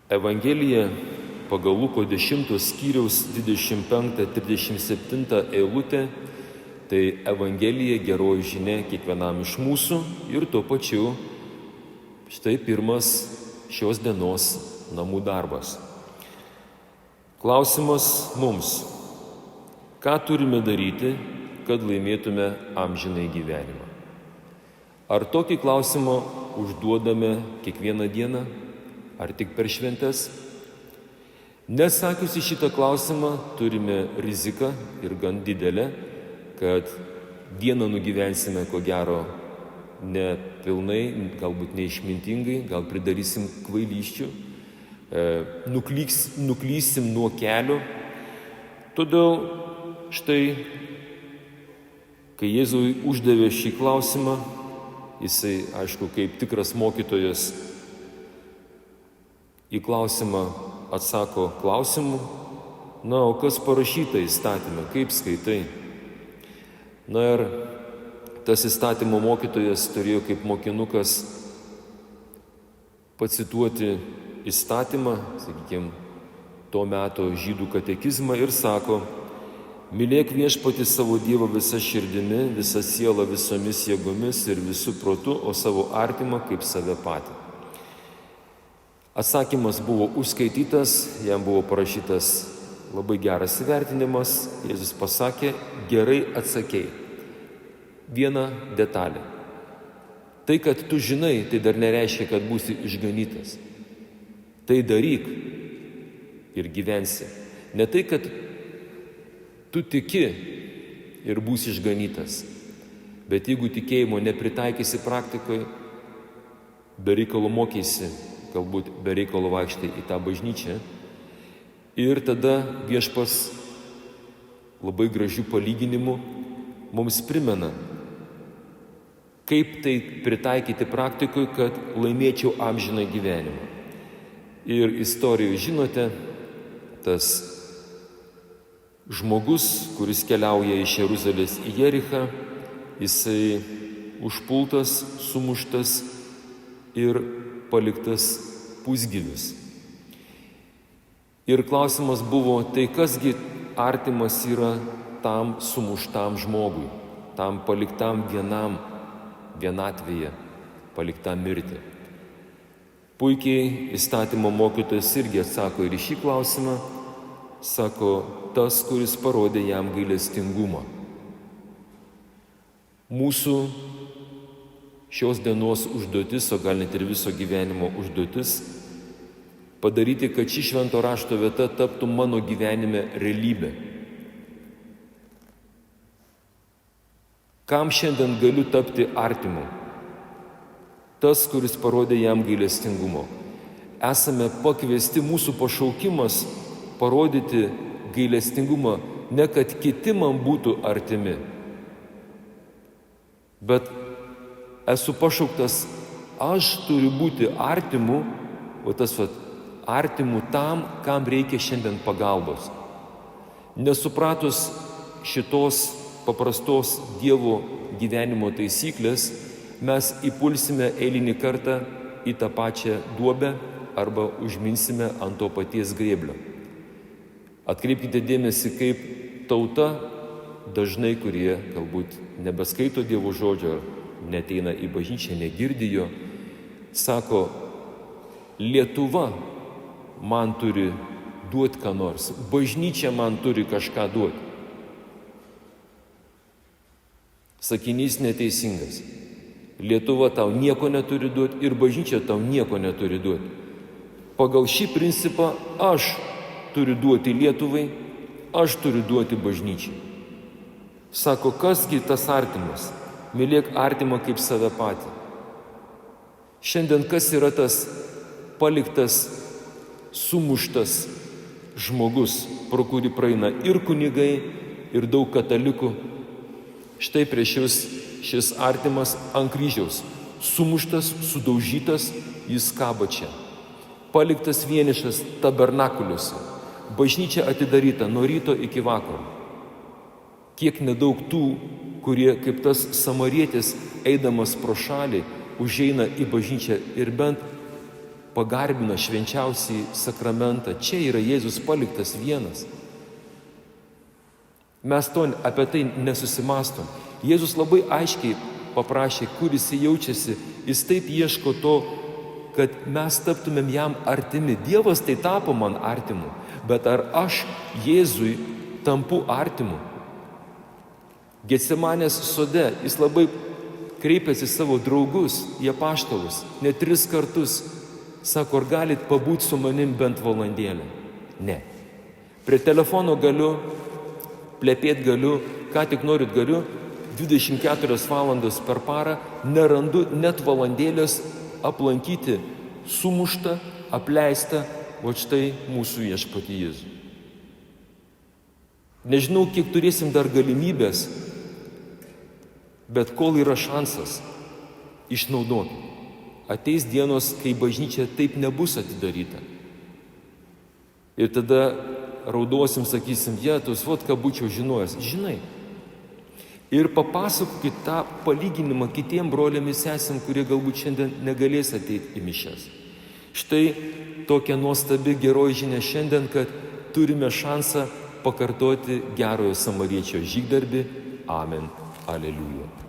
Evangelija pagal Luko 10 skyriaus 25-37 eilutė, tai Evangelija geroji žinia kiekvienam iš mūsų ir tuo pačiu štai pirmas šios dienos namų darbas. Klausimas mums: ką turime daryti, kad laimėtume amžinąjį gyvenimą? Ar tokį klausimą užduodame kiekvieną dieną, ar tik per šventes? Nesakiusi šitą klausimą, turime riziką ir gan didelę, kad dieną nugyvensime ko gero nepilnai, galbūt neišmintingai, gal pridarysim kvailysčių, nuklysim nuo kelio. Todėl štai, kai Jėzui uždavė šį klausimą, jisai, aišku, kaip tikras mokytojas į klausimą atsako klausimu: na, o kas parašyta įstatyme, kaip skaitai? Na ir tas įstatymo mokytojas turėjo kaip mokinukas pacituoti įstatymą, sakykime, to meto žydų katekizmą ir sako: mylėk viešpatį savo Dievą visa širdimi, visa siela, visomis jėgomis ir visų protu, o savo artimą kaip save patį. Atsakymas buvo užskaitytas, jam buvo parašytas labai geras įvertinimas. Jėzus pasakė: gerai atsakei. Viena detalė. Tai, kad tu žinai, tai dar nereiškia, kad būsi išganytas. Tai daryk ir gyvensi. Ne tai, kad tu tiki ir būsi išganytas, bet jeigu tikėjimo nepritaikysi praktikoje, be reikalo mokysi, galbūt be reikalo vaikštai į tą bažnyčią, ir tada Viešpats labai gražių palyginimų mums primena, kaip tai pritaikyti praktikoje, kad laimėčiau amžiną gyvenimą. Ir istorijoje žinote, tas žmogus, kuris keliauja iš Jeruzalės į Jerichą, jisai užpultas, sumuštas ir paliktas pusgyvis. Ir klausimas buvo: tai kasgi artimas yra tam sumuštam žmogui, tam paliktam vienatvėje, paliktam mirti? Puikiai įstatymo mokytojas irgi atsako ir į šį klausimą. Sako: tas, kuris parodė jam gailestingumą. Mūsų šios dienos užduotis, o gal net ir viso gyvenimo užduotis, padaryti, kad ši švento rašto vieta taptų mano gyvenime realybė. Kam šiandien galiu tapti artimu? Tas, kuris parodė jam gailestingumo. Esame pakviesti, mūsų pašaukimas parodyti gailestingumą, ne kad kiti man būtų artimi, bet esu pašauktas, aš turiu būti artimu, o tas artimu tam, kam reikia šiandien pagalbos. Nesupratus šitos paprastos Dievo gyvenimo taisyklės, mes įpulsime eilinį kartą į tą pačią duobę arba užminsime ant to paties grėblio. Atkreipkite dėmesį, kaip tauta dažnai, kurie galbūt nebeskaito Dievo žodžio, neteina į bažnyčią, negirdi jo, sako: Lietuva man turi duoti ką nors, bažnyčia man turi kažką duoti. Sakinys neteisingas. Lietuva tau nieko neturi duoti ir bažnyčia tau nieko neturi duoti. Pagal šį principą aš turiu duoti Lietuvai, aš turiu duoti bažnyčiai. Sako: kasgi tas artimas? Mylėk artimą kaip save patį. Šiandien kas yra tas paliktas, sumuštas žmogus, pro kurį praeina ir kunigai, ir daug katalikų? Štai prieš jūs šis artimas ant kryžiaus, sumuštas, sudaužytas, jis kaba čia. Paliktas vienišas tabernakuliuose, bažnyčia atidaryta nuo ryto iki vakaro. Kiek nedaug tų, kurie kaip tas samarietis, eidamas pro šalį, užeina į bažnyčią ir bent pagarbina švenčiausiai sakramentą. Čia yra Jėzus paliktas vienas. Mes apie tai nesusimastom. Jėzus labai aiškiai paprašė, kur jis jaučiasi. Jis taip ieško to, kad mes taptumėm jam artimi. Dievas tai tapo man artimu. Bet ar aš Jėzui tampu artimu? Getsemanės sode jis labai kreipėsi savo draugus, į apaštalus, net 3 kartus. Sako, ar galit pabūti su manim bent valandėlę? Ne. Prie telefono galiu, plepėt galiu, ką tik norit galiu, 24 valandas per parą nerandu net valandėlės aplankyti sumuštą, apleistą, o štai mūsų viešpatį Jėzų. Nežinau, kiek turėsim dar galimybės, bet kol yra šansas, išnaudoti. Ateis dienos, kai bažnyčia taip nebus atidaryta. Ir tada raudosim, sakysim, Jėzus, vot ką būčiau žinojęs. Žinai. Ir papasakokit tą palyginimą kitiem broliam ir sesėm, kurie galbūt šiandien negalės ateiti į mišias. Štai tokia nuostabi geroji žinia šiandien, kad turime šansą pakartoti gerojo samariečio žygdarbį. Amen. Aleliuja.